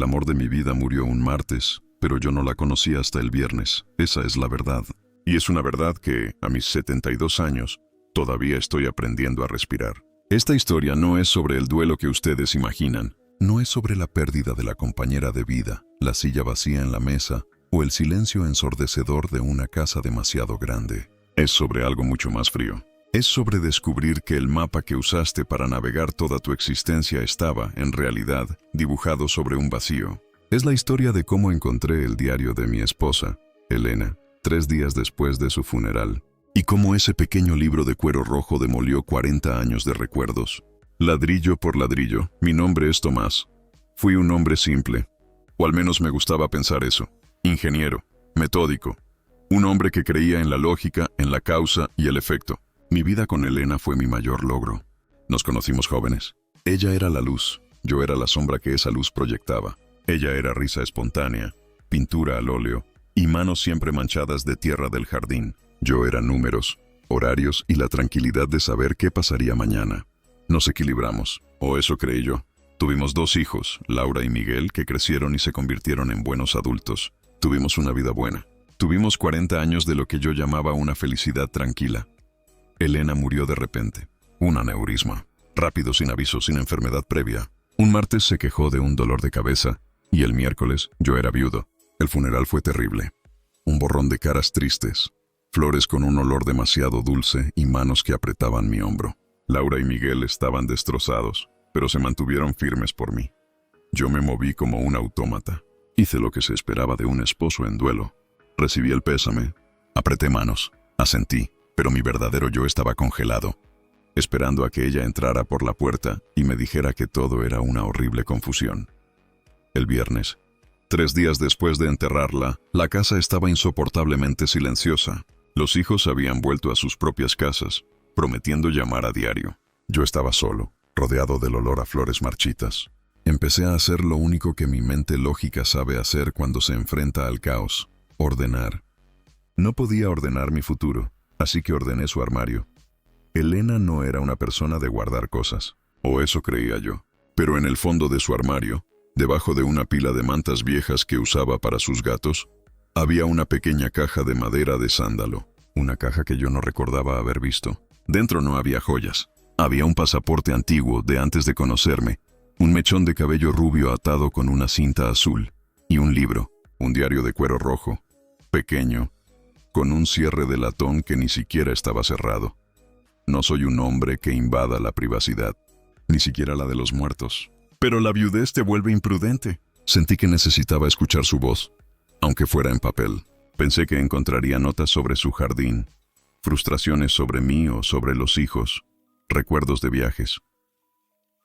amor de mi vida murió un martes, pero yo no la conocí hasta el viernes. Esa es la verdad. Y es una verdad que, a mis 72 años, todavía estoy aprendiendo a respirar. Esta historia no es sobre el duelo que ustedes imaginan. No es sobre la pérdida de la compañera de vida, la silla vacía en la mesa o el silencio ensordecedor de una casa demasiado grande. Es sobre algo mucho más frío. Es sobre descubrir que el mapa que usaste para navegar toda tu existencia estaba, en realidad, dibujado sobre un vacío. Es la historia de cómo encontré el diario de mi esposa, Elena, 3 días después de su funeral, y cómo ese pequeño libro de cuero rojo demolió 40 años de recuerdos. Ladrillo por ladrillo, mi nombre es Tomás. Fui un hombre simple, o al menos me gustaba pensar eso. Ingeniero, metódico, un hombre que creía en la lógica, en la causa y el efecto. Mi vida con Elena fue mi mayor logro. Nos conocimos jóvenes. Ella era la luz, yo era la sombra que esa luz proyectaba. Ella era risa espontánea, pintura al óleo y manos siempre manchadas de tierra del jardín. Yo era números, horarios y la tranquilidad de saber qué pasaría mañana. Nos equilibramos, o eso creí yo. Tuvimos 2 hijos, Laura y Miguel, que crecieron y se convirtieron en buenos adultos. Tuvimos una vida buena. Tuvimos 40 años de lo que yo llamaba una felicidad tranquila. Elena murió de repente. Un aneurisma. Rápido, sin aviso, sin enfermedad previa. Un martes se quejó de un dolor de cabeza, y el miércoles yo era viudo. El funeral fue terrible. Un borrón de caras tristes, flores con un olor demasiado dulce y manos que apretaban mi hombro. Laura y Miguel estaban destrozados, pero se mantuvieron firmes por mí. Yo me moví como un autómata. Hice lo que se esperaba de un esposo en duelo. Recibí el pésame, apreté manos, asentí, pero mi verdadero yo estaba congelado, esperando a que ella entrara por la puerta y me dijera que todo era una horrible confusión. El viernes, 3 días después de enterrarla, la casa estaba insoportablemente silenciosa. Los hijos habían vuelto a sus propias casas, prometiendo llamar a diario. Yo estaba solo, rodeado del olor a flores marchitas. Empecé a hacer lo único que mi mente lógica sabe hacer cuando se enfrenta al caos: ordenar. No podía ordenar mi futuro, así que ordené su armario. Elena no era una persona de guardar cosas, o eso creía yo. Pero en el fondo de su armario, debajo de una pila de mantas viejas que usaba para sus gatos, había una pequeña caja de madera de sándalo, una caja que yo no recordaba haber visto. Dentro no había joyas. Había un pasaporte antiguo de antes de conocerme, un mechón de cabello rubio atado con una cinta azul, y un libro, un diario de cuero rojo, pequeño, con un cierre de latón que ni siquiera estaba cerrado. No soy un hombre que invada la privacidad, ni siquiera la de los muertos. Pero la viudez te vuelve imprudente. Sentí que necesitaba escuchar su voz, aunque fuera en papel. Pensé que encontraría notas sobre su jardín, frustraciones sobre mí o sobre los hijos, recuerdos de viajes.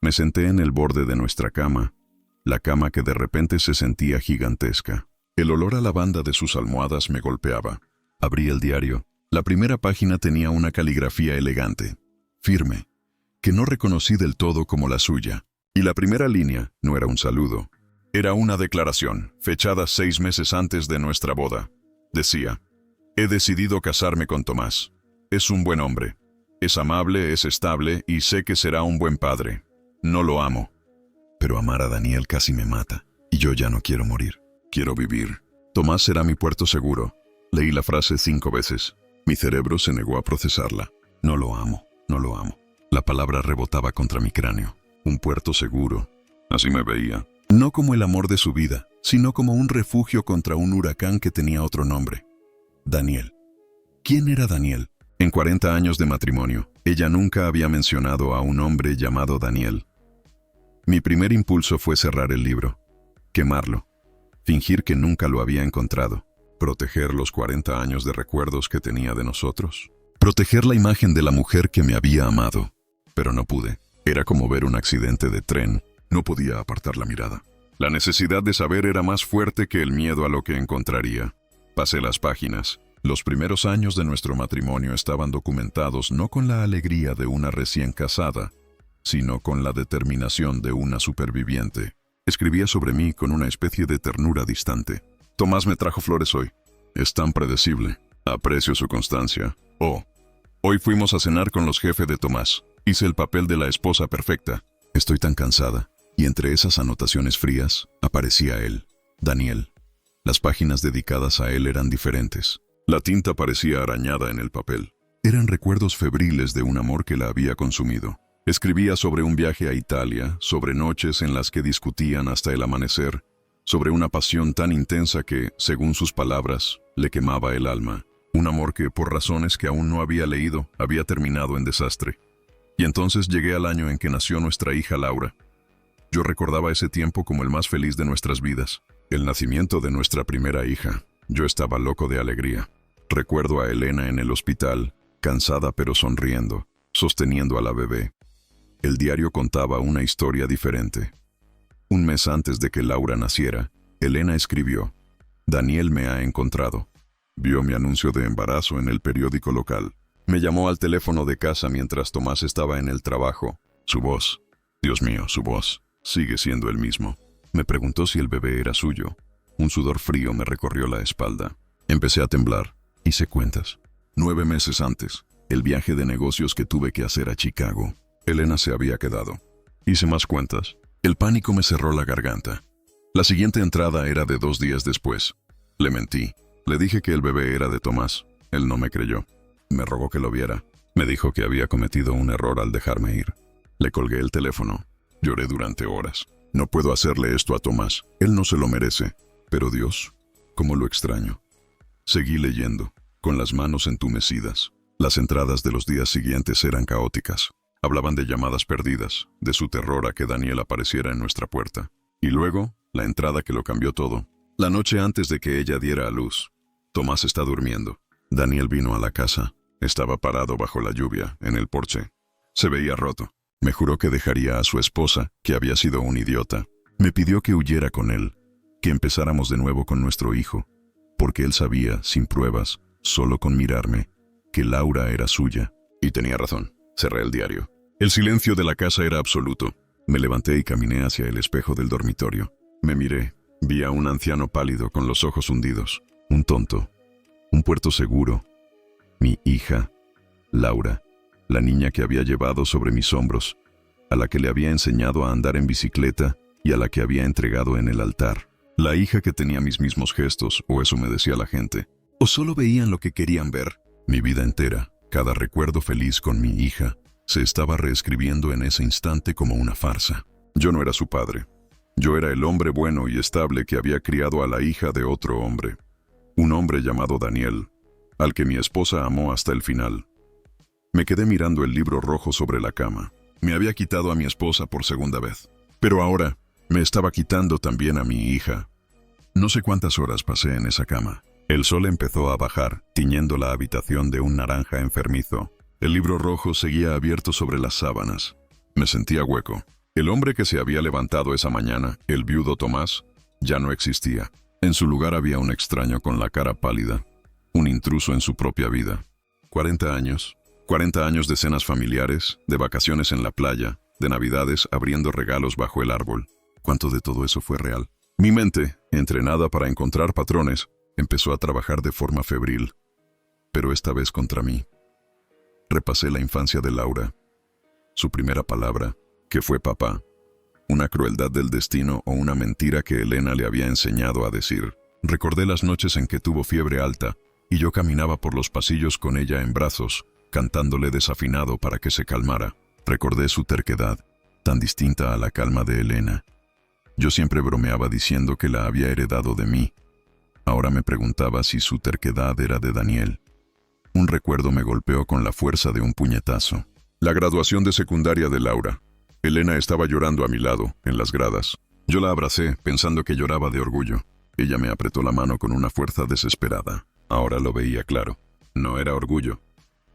Me senté en el borde de nuestra cama, la cama que de repente se sentía gigantesca. El olor a lavanda de sus almohadas me golpeaba. Abrí el diario. La primera página tenía una caligrafía elegante, firme, que no reconocí del todo como la suya. Y la primera línea no era un saludo. Era una declaración, fechada 6 meses antes de nuestra boda. Decía: he decidido casarme con Tomás. Es un buen hombre. Es amable, es estable y sé que será un buen padre. No lo amo. Pero amar a Daniel casi me mata. Y yo ya no quiero morir. Quiero vivir. Tomás será mi puerto seguro. Leí la frase 5 veces. Mi cerebro se negó a procesarla. No lo amo, no lo amo. La palabra rebotaba contra mi cráneo. Un puerto seguro. Así me veía. No como el amor de su vida, sino como un refugio contra un huracán que tenía otro nombre. Daniel. ¿Quién era Daniel? En 40 años de matrimonio, ella nunca había mencionado a un hombre llamado Daniel. Mi primer impulso fue cerrar el libro, quemarlo, fingir que nunca lo había encontrado, proteger los 40 años de recuerdos que tenía de nosotros, proteger la imagen de la mujer que me había amado. Pero no pude. Era como ver un accidente de tren. No podía apartar la mirada. La necesidad de saber era más fuerte que el miedo a lo que encontraría. Pasé las páginas. Los primeros años de nuestro matrimonio estaban documentados no con la alegría de una recién casada, sino con la determinación de una superviviente. Escribía sobre mí con una especie de ternura distante. Tomás me trajo flores hoy. Es tan predecible. Aprecio su constancia. Oh, hoy fuimos a cenar con los jefes de Tomás. Hice el papel de la esposa perfecta. Estoy tan cansada. Y entre esas anotaciones frías aparecía él, Daniel. Las páginas dedicadas a él eran diferentes. La tinta parecía arañada en el papel. Eran recuerdos febriles de un amor que la había consumido. Escribía sobre un viaje a Italia, sobre noches en las que discutían hasta el amanecer, sobre una pasión tan intensa que, según sus palabras, le quemaba el alma. Un amor que, por razones que aún no había leído, había terminado en desastre. Y entonces llegué al año en que nació nuestra hija Laura. Yo recordaba ese tiempo como el más feliz de nuestras vidas. El nacimiento de nuestra primera hija. Yo estaba loco de alegría. Recuerdo a Elena en el hospital, cansada pero sonriendo, sosteniendo a la bebé. El diario contaba una historia diferente. Un mes antes de que Laura naciera, Elena escribió: Daniel me ha encontrado. Vio mi anuncio de embarazo en el periódico local. Me llamó al teléfono de casa mientras Tomás estaba en el trabajo. Su voz, Dios mío, su voz, sigue siendo el mismo. Me preguntó si el bebé era suyo. Un sudor frío me recorrió la espalda. Empecé a temblar. Hice cuentas. 9 meses antes, el viaje de negocios que tuve que hacer a Chicago. Elena se había quedado. Hice más cuentas. El pánico me cerró la garganta. La siguiente entrada era de 2 días después. Le mentí. Le dije que el bebé era de Tomás. Él no me creyó. Me rogó que lo viera. Me dijo que había cometido un error al dejarme ir. Le colgué el teléfono. Lloré durante horas. No puedo hacerle esto a Tomás. Él no se lo merece. Pero Dios, ¿cómo lo extraño? Seguí leyendo, con las manos entumecidas. Las entradas de los días siguientes eran caóticas. Hablaban de llamadas perdidas, de su terror a que Daniel apareciera en nuestra puerta. Y luego, la entrada que lo cambió todo. La noche antes de que ella diera a luz. Tomás está durmiendo. Daniel vino a la casa. Estaba parado bajo la lluvia, en el porche. Se veía roto. Me juró que dejaría a su esposa, que había sido un idiota. Me pidió que huyera con él, que empezáramos de nuevo con nuestro hijo, porque él sabía, sin pruebas, solo con mirarme, que Laura era suya. Y tenía razón. Cerré el diario. El silencio de la casa era absoluto. Me levanté y caminé hacia el espejo del dormitorio. Me miré. Vi a un anciano pálido con los ojos hundidos. Un tonto. Un puerto seguro. Mi hija, Laura, la niña que había llevado sobre mis hombros, a la que le había enseñado a andar en bicicleta y a la que había entregado en el altar. La hija que tenía mis mismos gestos, o eso me decía la gente. O solo veían lo que querían ver. Mi vida entera, cada recuerdo feliz con mi hija, se estaba reescribiendo en ese instante como una farsa. Yo no era su padre. Yo era el hombre bueno y estable que había criado a la hija de otro hombre. Un hombre llamado Daniel, al que mi esposa amó hasta el final. Me quedé mirando el libro rojo sobre la cama. Me había quitado a mi esposa por segunda vez. Pero ahora, me estaba quitando también a mi hija. No sé cuántas horas pasé en esa cama. El sol empezó a bajar, tiñendo la habitación de un naranja enfermizo. El libro rojo seguía abierto sobre las sábanas. Me sentía hueco. El hombre que se había levantado esa mañana, el viudo Tomás, ya no existía. En su lugar había un extraño con la cara pálida, un intruso en su propia vida. 40 años. 40 años de cenas familiares, de vacaciones en la playa, de navidades abriendo regalos bajo el árbol. ¿Cuánto de todo eso fue real? Mi mente, entrenada para encontrar patrones, empezó a trabajar de forma febril, pero esta vez contra mí. Repasé la infancia de Laura. Su primera palabra, que fue papá. Una crueldad del destino o una mentira que Elena le había enseñado a decir. Recordé las noches en que tuvo fiebre alta y yo caminaba por los pasillos con ella en brazos, cantándole desafinado para que se calmara. Recordé su terquedad, tan distinta a la calma de Elena. Yo siempre bromeaba diciendo que la había heredado de mí. Ahora me preguntaba si su terquedad era de Daniel. Un recuerdo me golpeó con la fuerza de un puñetazo. La graduación de secundaria de Laura. Elena estaba llorando a mi lado, en las gradas. Yo la abracé, pensando que lloraba de orgullo. Ella me apretó la mano con una fuerza desesperada. Ahora lo veía claro. No era orgullo.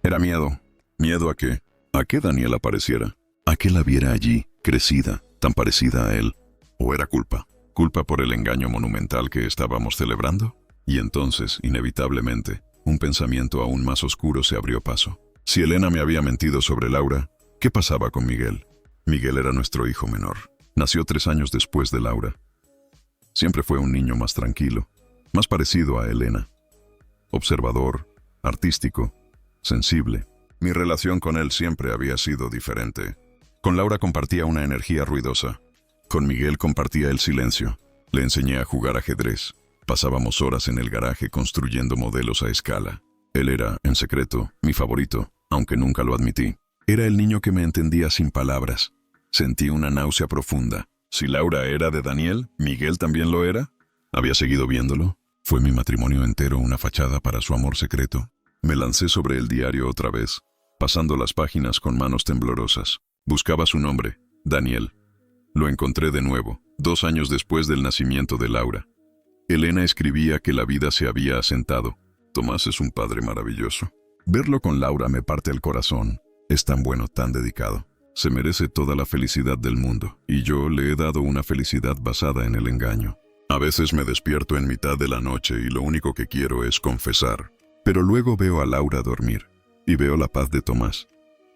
Era miedo. ¿Miedo a qué? ¿A qué Daniel apareciera? ¿A qué la viera allí, crecida, tan parecida a él? ¿O era culpa? ¿Culpa por el engaño monumental que estábamos celebrando? Y entonces, inevitablemente, un pensamiento aún más oscuro se abrió paso. Si Elena me había mentido sobre Laura, ¿qué pasaba con Miguel? Miguel era nuestro hijo menor. Nació 3 años después de Laura. Siempre fue un niño más tranquilo, más parecido a Elena. Observador, artístico, sensible. Mi relación con él siempre había sido diferente. Con Laura compartía una energía ruidosa, Con Miguel compartía el silencio. Le enseñé a jugar ajedrez. Pasábamos horas en el garaje construyendo modelos a escala. Él era, en secreto, mi favorito, aunque nunca lo admití. Era el niño que me entendía sin palabras. Sentí una náusea profunda. Si Laura era de Daniel, ¿Miguel también lo era? ¿Había seguido viéndolo? Fue mi matrimonio entero una fachada para su amor secreto. Me lancé sobre el diario otra vez, pasando las páginas con manos temblorosas. Buscaba su nombre, Daniel. Lo encontré de nuevo, 2 años después del nacimiento de Laura. Elena escribía que la vida se había asentado. Tomás es un padre maravilloso. Verlo con Laura me parte el corazón. Es tan bueno, tan dedicado. Se merece toda la felicidad del mundo, y yo le he dado una felicidad basada en el engaño. A veces me despierto en mitad de la noche y lo único que quiero es confesar. Pero luego veo a Laura dormir, y veo la paz de Tomás.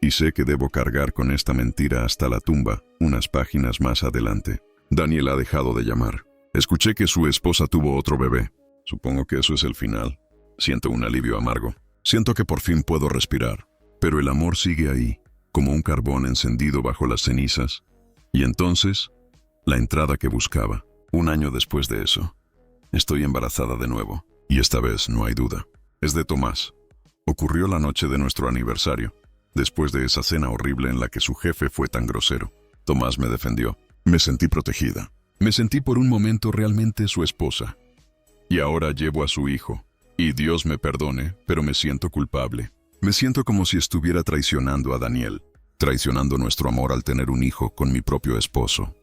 Y sé que debo cargar con esta mentira hasta la tumba, unas páginas más adelante. Daniel ha dejado de llamar. Escuché que su esposa tuvo otro bebé. Supongo que eso es el final. Siento un alivio amargo. Siento que por fin puedo respirar. Pero el amor sigue ahí, como un carbón encendido bajo las cenizas. Y entonces, la entrada que buscaba. 1 año después de eso, estoy embarazada de nuevo. Y esta vez no hay duda. Es de Tomás. Ocurrió la noche de nuestro aniversario, después de esa cena horrible en la que su jefe fue tan grosero. Tomás me defendió. Me sentí protegida. Me sentí por un momento realmente su esposa. Y ahora llevo a su hijo. Y Dios me perdone, pero me siento culpable. Me siento como si estuviera traicionando a Daniel, traicionando nuestro amor al tener un hijo con mi propio esposo.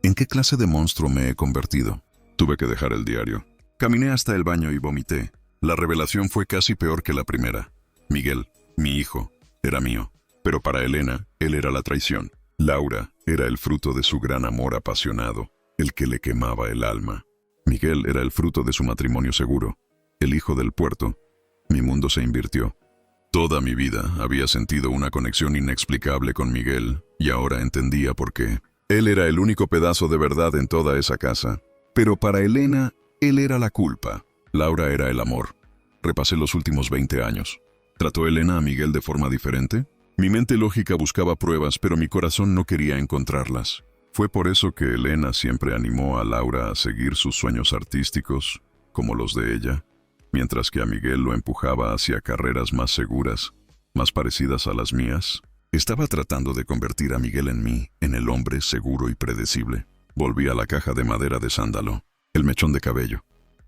¿En qué clase de monstruo me he convertido? Tuve que dejar el diario. Caminé hasta el baño y vomité. La revelación fue casi peor que la primera. Miguel, mi hijo, era mío. Pero para Elena, él era la traición. Laura era el fruto de su gran amor apasionado, el que le quemaba el alma. Miguel era el fruto de su matrimonio seguro, el hijo del puerto. Mi mundo se invirtió. Toda mi vida había sentido una conexión inexplicable con Miguel, y ahora entendía por qué. Él era el único pedazo de verdad en toda esa casa. Pero para Elena, él era la culpa. Laura era el amor. Repasé los últimos 20 años. ¿Trató Elena a Miguel de forma diferente? Mi mente lógica buscaba pruebas, pero mi corazón no quería encontrarlas. Fue por eso que Elena siempre animó a Laura a seguir sus sueños artísticos, como los de ella, mientras que a Miguel lo empujaba hacia carreras más seguras, más parecidas a las mías. Estaba tratando de convertir a Miguel en mí, en el hombre seguro y predecible. Volví a la caja de madera de sándalo, el mechón de cabello.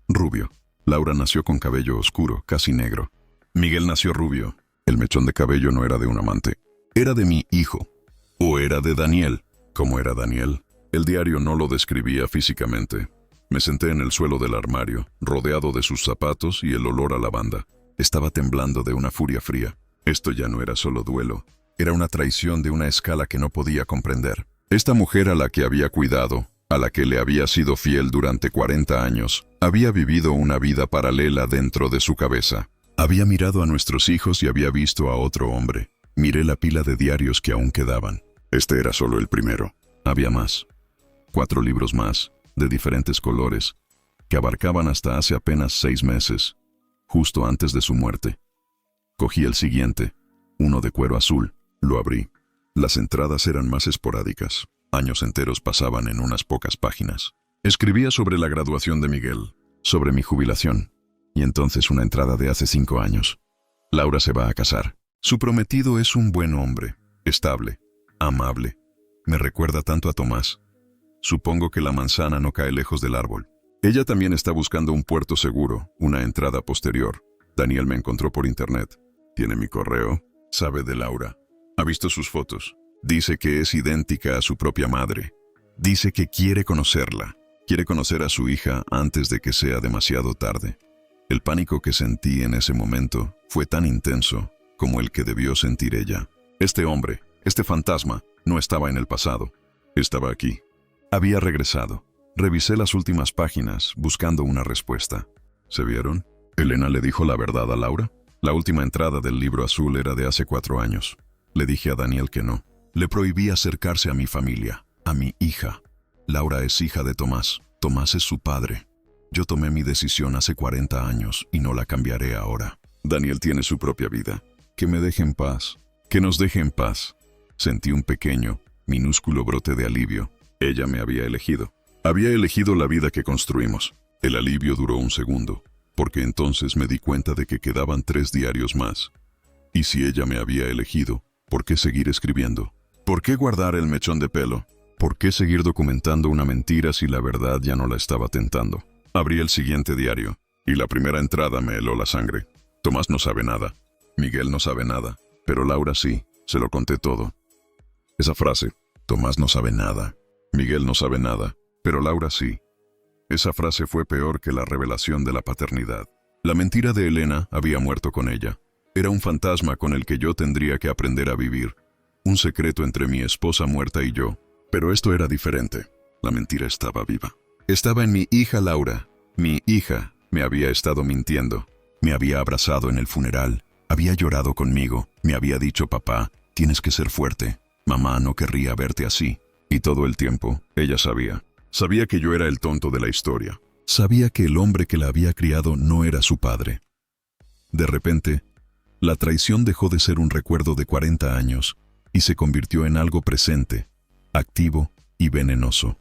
Rubio. Laura nació con cabello oscuro, casi negro. Miguel nació rubio. El mechón de cabello no era de un amante. Era de mi hijo. O era de Daniel. ¿Cómo era Daniel? El diario no lo describía físicamente. Me senté en el suelo del armario, rodeado de sus zapatos y el olor a lavanda. Estaba temblando de una furia fría. Esto ya no era solo duelo. Era una traición de una escala que no podía comprender. Esta mujer a la que había cuidado, a la que le había sido fiel durante 40 años, había vivido una vida paralela dentro de su cabeza. Había mirado a nuestros hijos y había visto a otro hombre. Miré la pila de diarios que aún quedaban. Este era solo el primero. Había más. 4 libros más, de diferentes colores, que abarcaban hasta hace apenas 6 meses, justo antes de su muerte. Cogí el siguiente, uno de cuero azul. Lo abrí. Las entradas eran más esporádicas. Años enteros pasaban en unas pocas páginas. Escribía sobre la graduación de Miguel, sobre mi jubilación, y entonces una entrada de hace 5 años. Laura se va a casar. Su prometido es un buen hombre, estable, amable. Me recuerda tanto a Tomás. Supongo que la manzana no cae lejos del árbol. Ella también está buscando un puerto seguro, una entrada posterior. Daniel me encontró por internet. Tiene mi correo. Sabe de Laura. Ha visto sus fotos. Dice que es idéntica a su propia madre. Dice que quiere conocerla. Quiere conocer a su hija antes de que sea demasiado tarde. El pánico que sentí en ese momento fue tan intenso como el que debió sentir ella. Este hombre, este fantasma, no estaba en el pasado. Estaba aquí. Había regresado. Revisé las últimas páginas buscando una respuesta. ¿Se vieron? Elena le dijo la verdad a Laura. La última entrada del libro azul era de hace 4 años. Le dije a Daniel que no. Le prohibí acercarse a mi familia, a mi hija. Laura es hija de Tomás. Tomás es su padre. Yo tomé mi decisión hace 40 años y no la cambiaré ahora. Daniel tiene su propia vida. Que me deje en paz. Que nos deje en paz. Sentí un pequeño, minúsculo brote de alivio. Ella me había elegido. Había elegido la vida que construimos. El alivio duró un segundo, porque entonces me di cuenta de que quedaban 3 diarios más. Y si ella me había elegido, ¿por qué seguir escribiendo? ¿Por qué guardar el mechón de pelo? ¿Por qué seguir documentando una mentira si la verdad ya no la estaba tentando? Abrí el siguiente diario, y la primera entrada me heló la sangre. Tomás no sabe nada. Miguel no sabe nada. Pero Laura sí, se lo conté todo. Esa frase, Tomás no sabe nada. Miguel no sabe nada. Pero Laura sí. Esa frase fue peor que la revelación de la paternidad. La mentira de Elena había muerto con ella. Era un fantasma con el que yo tendría que aprender a vivir. Un secreto entre mi esposa muerta y yo. Pero esto era diferente. La mentira estaba viva. Estaba en mi hija Laura. Mi hija me había estado mintiendo. Me había abrazado en el funeral. Había llorado conmigo. Me había dicho, papá, tienes que ser fuerte. Mamá no querría verte así. Y todo el tiempo, ella sabía. Sabía que yo era el tonto de la historia. Sabía que el hombre que la había criado no era su padre. De repente, la traición dejó de ser un recuerdo de 40 años y se convirtió en algo presente, activo y venenoso.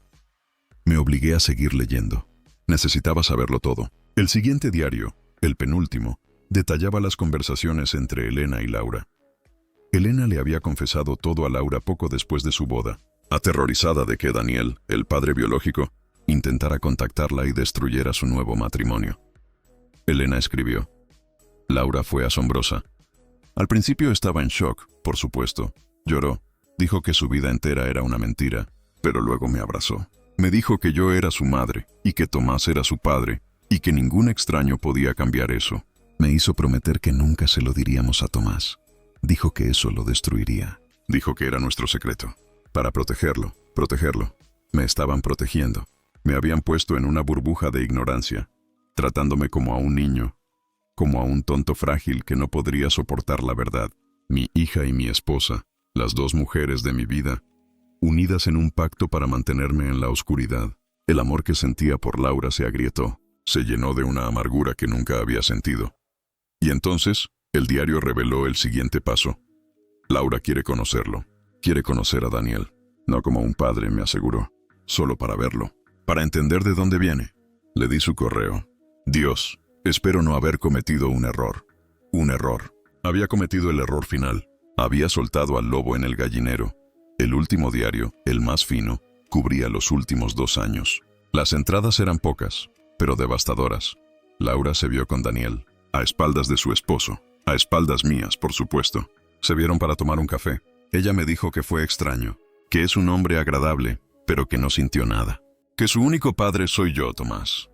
Me obligué a seguir leyendo. Necesitaba saberlo todo. El siguiente diario, el penúltimo, detallaba las conversaciones entre Elena y Laura. Elena le había confesado todo a Laura poco después de su boda, aterrorizada de que Daniel, el padre biológico, intentara contactarla y destruyera su nuevo matrimonio. Elena escribió. Laura fue asombrosa. Al principio estaba en shock, por supuesto. Lloró. Dijo que su vida entera era una mentira, pero luego me abrazó. Me dijo que yo era su madre y que Tomás era su padre y que ningún extraño podía cambiar eso. Me hizo prometer que nunca se lo diríamos a Tomás. Dijo que eso lo destruiría. Dijo que era nuestro secreto. Para protegerlo. Me estaban protegiendo. Me habían puesto en una burbuja de ignorancia, tratándome como a un niño, como a un tonto frágil que no podría soportar la verdad. Mi hija y mi esposa, las 2 mujeres de mi vida, unidas en un pacto para mantenerme en la oscuridad. El amor que sentía por Laura se agrietó, se llenó de una amargura que nunca había sentido. Y entonces, el diario reveló el siguiente paso. Laura quiere conocerlo. Quiere conocer a Daniel. No como un padre, me aseguró. Solo para verlo. Para entender de dónde viene. Le di su correo. Dios, espero no haber cometido un error. Un error. Había cometido el error final. Había soltado al lobo en el gallinero. El último diario, el más fino, cubría los últimos 2 años. Las entradas eran pocas, pero devastadoras. Laura se vio con Daniel, a espaldas de su esposo, a espaldas mías, por supuesto. Se vieron para tomar un café. Ella me dijo que fue extraño, que es un hombre agradable, pero que no sintió nada. Que su único padre soy yo, Tomás.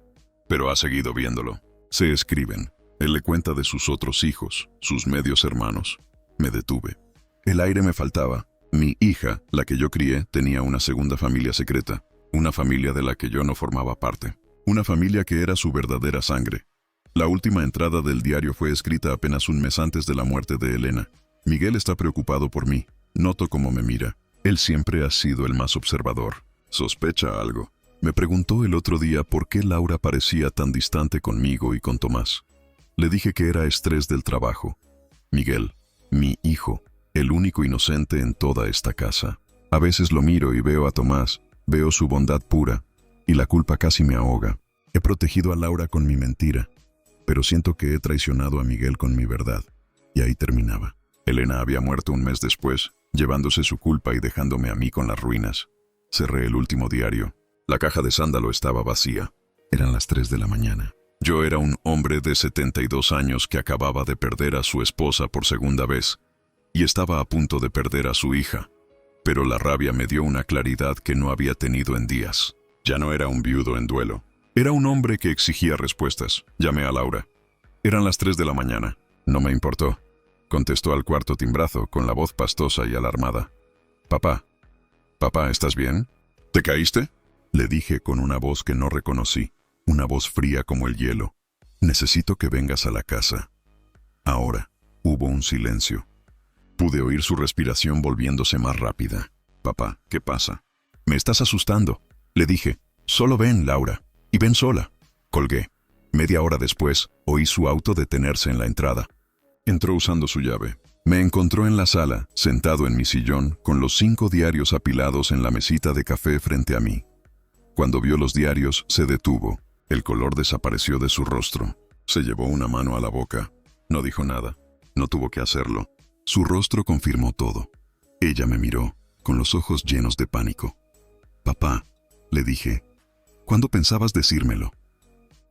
Pero ha seguido viéndolo. Se escriben. Él le cuenta de sus otros hijos, sus medios hermanos. Me detuve. El aire me faltaba. Mi hija, la que yo crié, tenía una segunda familia secreta. Una familia de la que yo no formaba parte. Una familia que era su verdadera sangre. La última entrada del diario fue escrita apenas un mes antes de la muerte de Elena. Miguel está preocupado por mí. Noto cómo me mira. Él siempre ha sido el más observador. Sospecha algo. Me preguntó el otro día por qué Laura parecía tan distante conmigo y con Tomás. Le dije que era estrés del trabajo. Miguel, mi hijo, el único inocente en toda esta casa. A veces lo miro y veo a Tomás, veo su bondad pura, y la culpa casi me ahoga. He protegido a Laura con mi mentira, pero siento que he traicionado a Miguel con mi verdad. Y ahí terminaba. Elena había muerto un mes después, llevándose su culpa y dejándome a mí con las ruinas. Cerré el último diario. La caja de sándalo estaba vacía. Eran las 3 de la mañana. Yo era un hombre de 72 años que acababa de perder a su esposa por segunda vez, y estaba a punto de perder a su hija. Pero la rabia me dio una claridad que no había tenido en días. Ya no era un viudo en duelo. Era un hombre que exigía respuestas. Llamé a Laura. Eran las 3 de la mañana. No me importó. Contestó al cuarto timbrazo con la voz pastosa y alarmada. Papá, ¿estás bien? ¿Te caíste? Le dije con una voz que no reconocí, una voz fría como el hielo. Necesito que vengas a la casa. Ahora. Hubo un silencio. Pude oír su respiración volviéndose más rápida. Papá, ¿qué pasa? Me estás asustando. Le dije, solo ven, Laura, y ven sola. Colgué. Media hora después, oí su auto detenerse en la entrada. Entró usando su llave. Me encontró en la sala, sentado en mi sillón, con los 5 diarios apilados en la mesita de café frente a mí. Cuando vio los diarios, se detuvo. El color desapareció de su rostro. Se llevó una mano a la boca. No dijo nada. No tuvo que hacerlo. Su rostro confirmó todo. Ella me miró, con los ojos llenos de pánico. «Papá», le dije, «¿cuándo pensabas decírmelo?»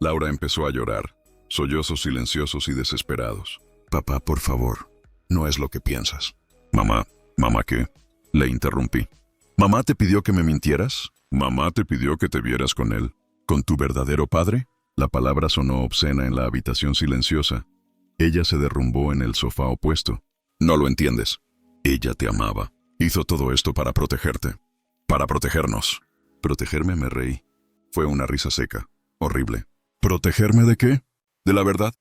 Laura empezó a llorar, sollozos silenciosos y desesperados. «Papá, por favor, no es lo que piensas». «Mamá, ¿mamá qué?», le interrumpí. «¿Mamá te pidió que me mintieras? ¿Mamá te pidió que te vieras con él? ¿Con tu verdadero padre?». La palabra sonó obscena en la habitación silenciosa. Ella se derrumbó en el sofá opuesto. «No lo entiendes. Ella te amaba. Hizo todo esto para protegerte. Para protegernos». «¿Protegerme?», me reí. Fue una risa seca, horrible. «¿Protegerme de qué? ¿De la verdad?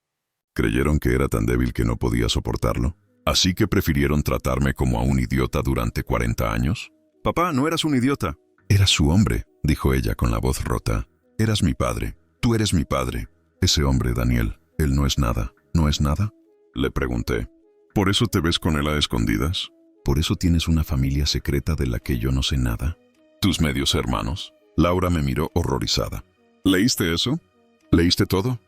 ¿Creyeron que era tan débil que no podía soportarlo? ¿Así que prefirieron tratarme como a un idiota durante 40 años? Papá, no eras un idiota». «Eras su hombre», dijo ella con la voz rota. «Eras mi padre. Tú eres mi padre. Ese hombre, Daniel, él no es nada. ¿No es nada?», le pregunté. «¿Por eso te ves con él a escondidas? ¿Por eso tienes una familia secreta de la que yo no sé nada? ¿Tus medios hermanos?». Laura me miró horrorizada. «¿Leíste eso? ¿Leíste todo?».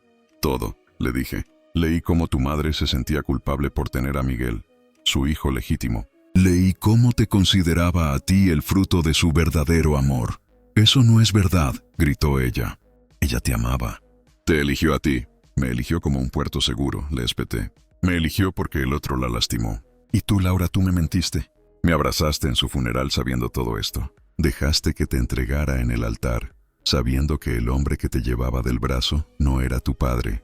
«Todo», le dije. «Leí cómo tu madre se sentía culpable por tener a Miguel, su hijo legítimo. Leí cómo te consideraba a ti el fruto de su verdadero amor». «Eso no es verdad», gritó ella. «Ella te amaba». «Te eligió a ti». «Me eligió como un puerto seguro», le espeté. «Me eligió porque el otro la lastimó». «Y tú, Laura, tú me mentiste». «Me abrazaste en su funeral sabiendo todo esto. Dejaste que te entregara en el altar, sabiendo que el hombre que te llevaba del brazo no era tu padre».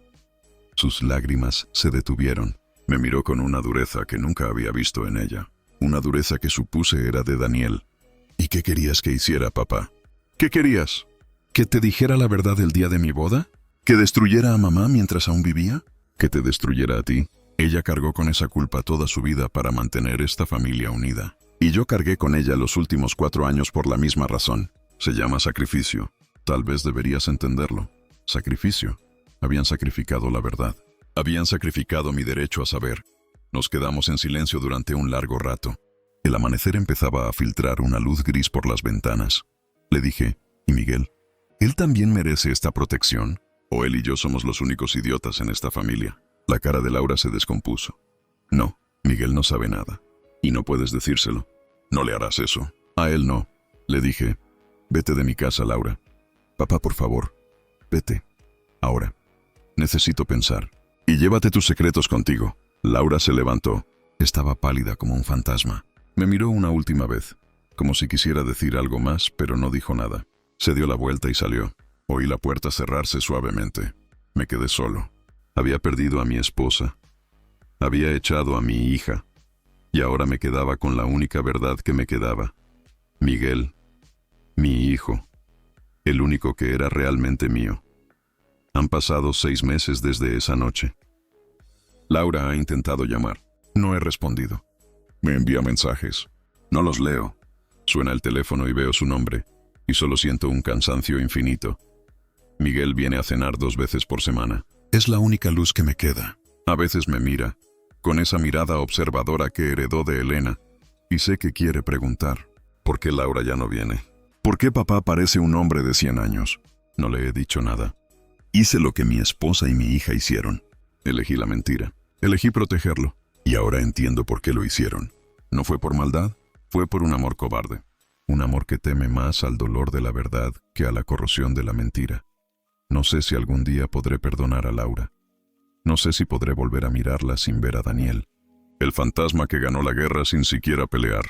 Sus lágrimas se detuvieron. Me miró con una dureza que nunca había visto en ella. Una dureza que supuse era de Daniel. «¿Y qué querías que hiciera, papá?». «¿Qué querías? ¿Que te dijera la verdad el día de mi boda? ¿Que destruyera a mamá mientras aún vivía? ¿Que te destruyera a ti?». Ella cargó con esa culpa toda su vida para mantener esta familia unida. Y yo cargué con ella los últimos 4 años por la misma razón. Se llama sacrificio. Tal vez deberías entenderlo. Sacrificio. Habían sacrificado la verdad. Habían sacrificado mi derecho a saber. Nos quedamos en silencio durante un largo rato. El amanecer empezaba a filtrar una luz gris por las ventanas. Le dije, «¿Y Miguel? ¿Él también merece esta protección? ¿O él y yo somos los únicos idiotas en esta familia?». La cara de Laura se descompuso. «No, Miguel no sabe nada. Y no puedes decírselo. No le harás eso». «A él no», le dije. «Vete de mi casa, Laura. Papá, por favor, vete. Ahora. Necesito pensar. Y llévate tus secretos contigo». Laura se levantó. Estaba pálida como un fantasma. Me miró una última vez, como si quisiera decir algo más, pero no dijo nada. Se dio la vuelta y salió. Oí la puerta cerrarse suavemente. Me quedé solo. Había perdido a mi esposa. Había echado a mi hija. Y ahora me quedaba con la única verdad que me quedaba. Miguel, mi hijo, el único que era realmente mío. Han pasado 6 meses desde esa noche. Laura ha intentado llamar. No he respondido. Me envía mensajes. No los leo. Suena el teléfono y veo su nombre, y solo siento un cansancio infinito. Miguel viene a cenar 2 veces por semana. Es la única luz que me queda. A veces me mira, con esa mirada observadora que heredó de Elena, y sé que quiere preguntar, ¿por qué Laura ya no viene? ¿Por qué papá parece un hombre de 100 años? No le he dicho nada. Hice lo que mi esposa y mi hija hicieron. Elegí la mentira. Elegí protegerlo. Y ahora entiendo por qué lo hicieron. No fue por maldad, fue por un amor cobarde. Un amor que teme más al dolor de la verdad que a la corrosión de la mentira. No sé si algún día podré perdonar a Laura. No sé si podré volver a mirarla sin ver a Daniel. El fantasma que ganó la guerra sin siquiera pelear.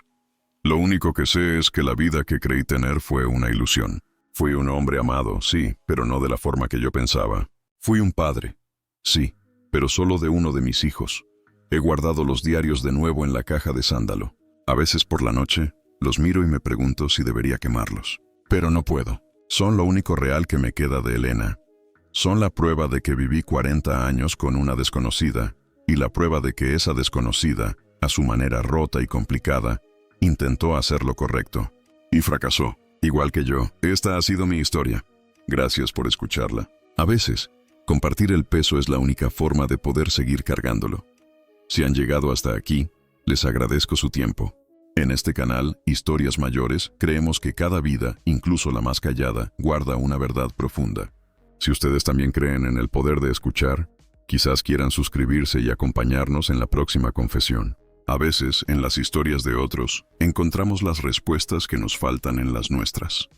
Lo único que sé es que la vida que creí tener fue una ilusión. Fui un hombre amado, sí, pero no de la forma que yo pensaba. Fui un padre, sí, pero solo de uno de mis hijos. He guardado los diarios de nuevo en la caja de sándalo. A veces por la noche, los miro y me pregunto si debería quemarlos. Pero no puedo. Son lo único real que me queda de Elena. Son la prueba de que viví 40 años con una desconocida, y la prueba de que esa desconocida, a su manera rota y complicada, intentó hacer lo correcto. Y fracasó. Igual que yo. Esta ha sido mi historia. Gracias por escucharla. A veces, compartir el peso es la única forma de poder seguir cargándolo. Si han llegado hasta aquí, Les agradezco su tiempo. En este canal, Historias Mayores, creemos que cada vida, incluso la más callada, guarda una verdad profunda. Si ustedes también creen en el poder de escuchar, quizás quieran suscribirse y acompañarnos en la próxima confesión. A veces, en las historias de otros, encontramos las respuestas que nos faltan en las nuestras.